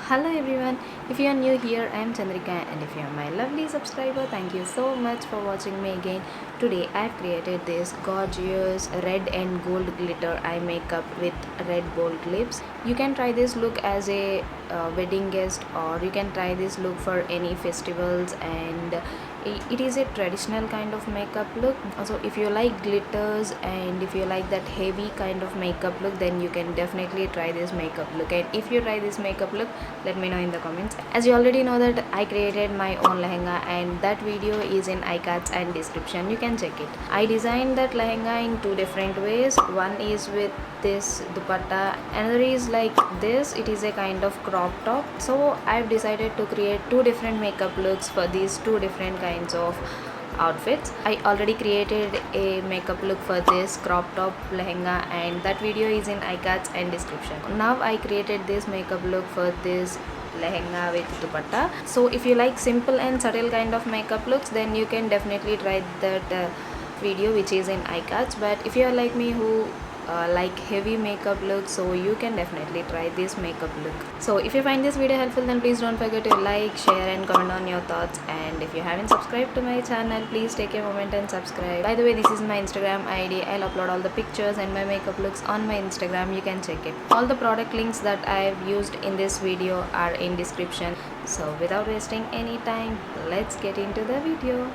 Hello everyone, if you are new here, I am Chandrika, and if you are my lovely subscriber, thank you so much for watching me again. Today I have created this gorgeous red and gold glitter eye makeup with red bold lips. You can try this look as a wedding guest, or you can try this look for any festivals, and it is a traditional kind of makeup look. So if you like glitters and if you like that heavy kind of makeup look, then you can definitely try this makeup look. And if you try this makeup look, let me know in the comments. As you already know that I created my own lehenga, and that video is in iCards and description, you can check it. I designed that lehenga in two different ways. One is with this dupatta, another is like this. It is a kind of crop top. So I've decided to create two different makeup looks for these two different kinds of outfits. I already created a makeup look for this crop top lehenga, and that video is in iCards and description. Now I created this makeup look for this lehenga with dupatta. So if you like simple and subtle kind of makeup looks, then you can definitely try that video which is in iCards. But if you are like me who like heavy makeup look, so you can definitely try this makeup look. So if you find this video helpful, then please don't forget to like, share and comment on your thoughts. And if you haven't subscribed to my channel, please take a moment and subscribe. By the way, this is my Instagram ID. I'll upload all the pictures and my makeup looks on my Instagram. You can check it. All the product links that I've used in this video are in description. So without wasting any time, let's get into the video.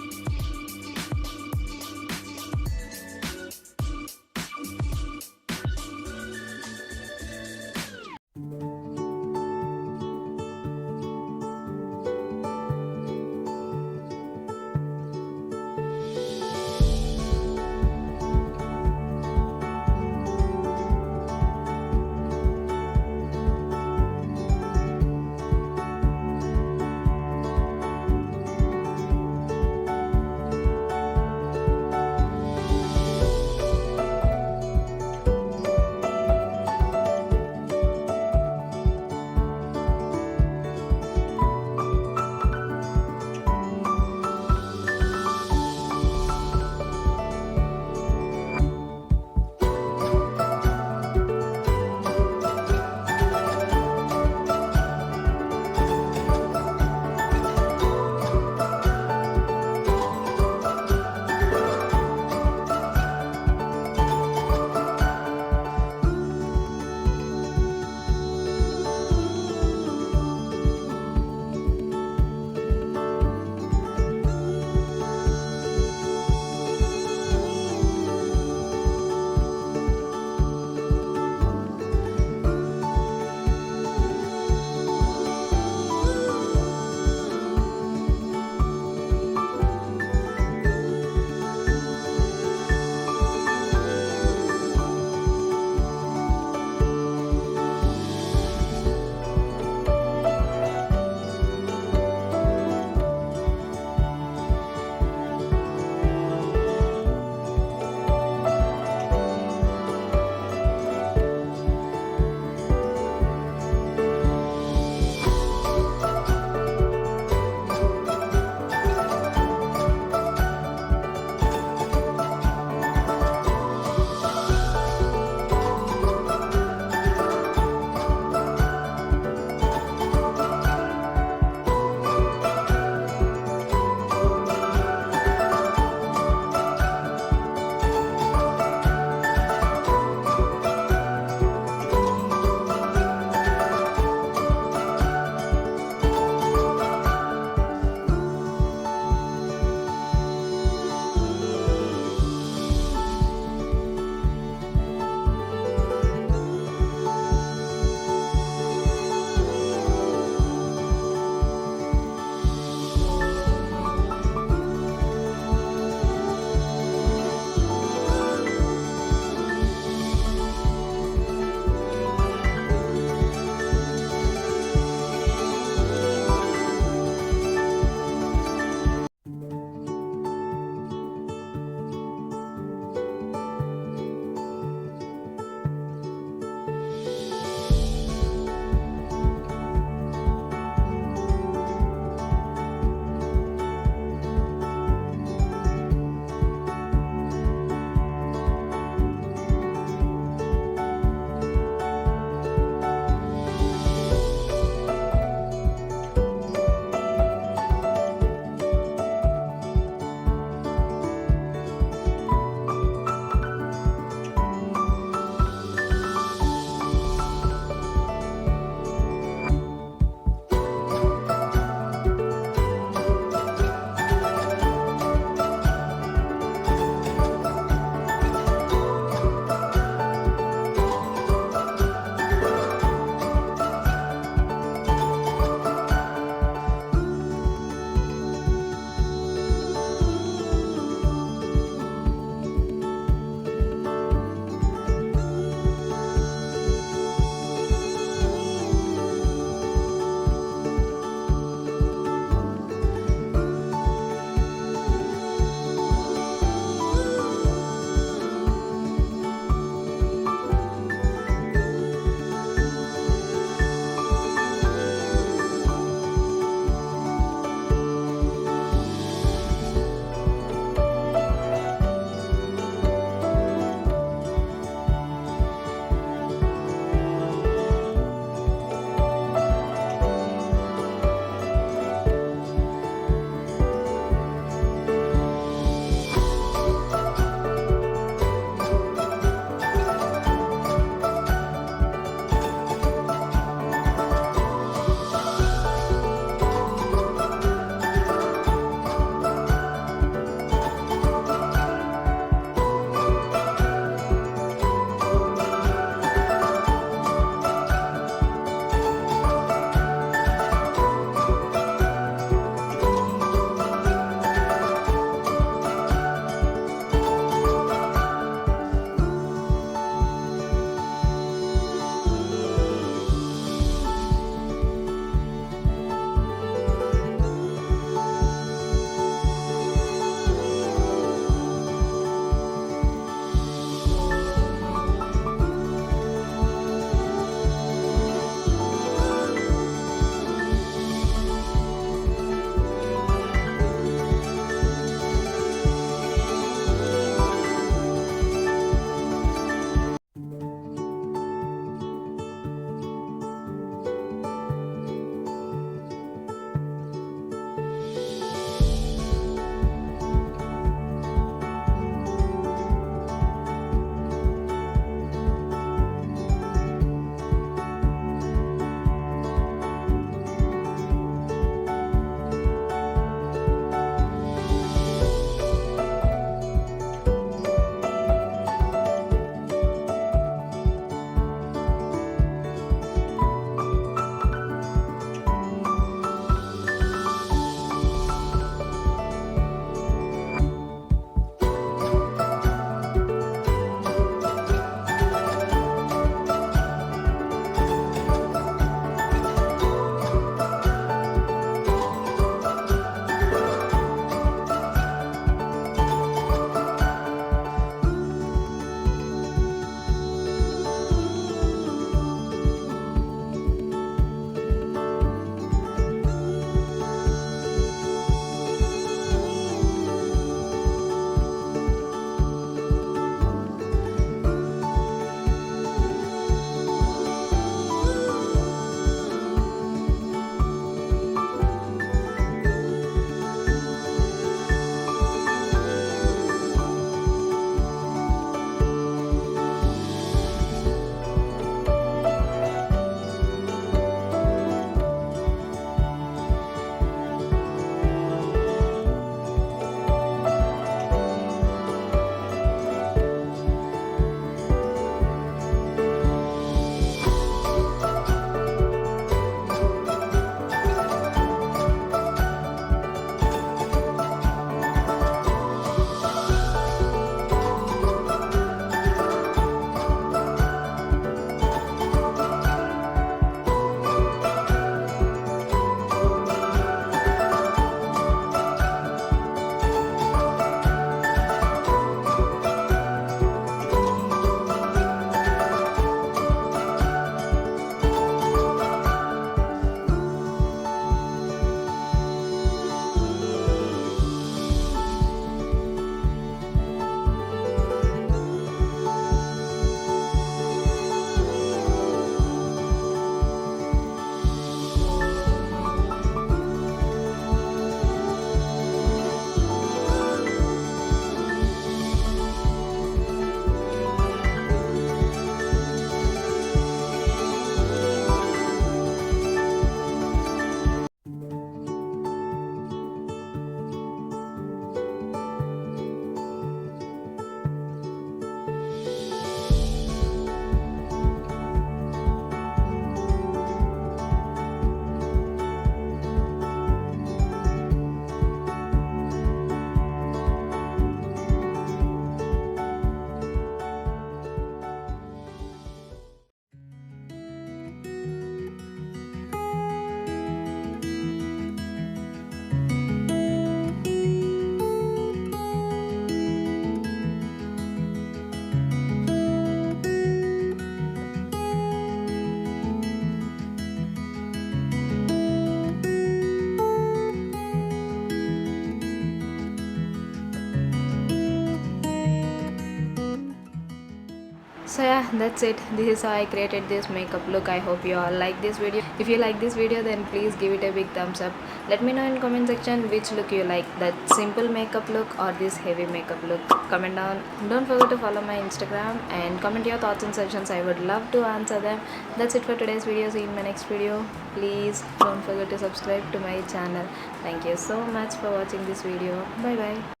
So yeah, that's it. This is how I created this makeup look. I hope you all like this video. If you like this video, then please give it a big thumbs up. Let me know in comment section which look you like, that simple makeup look or this heavy makeup look. Comment down. Don't forget to follow my Instagram and comment your thoughts and suggestions. I would love to answer them. That's it for today's video. See you in my next video. Please don't forget to subscribe to my channel. Thank you so much for watching this video. Bye bye.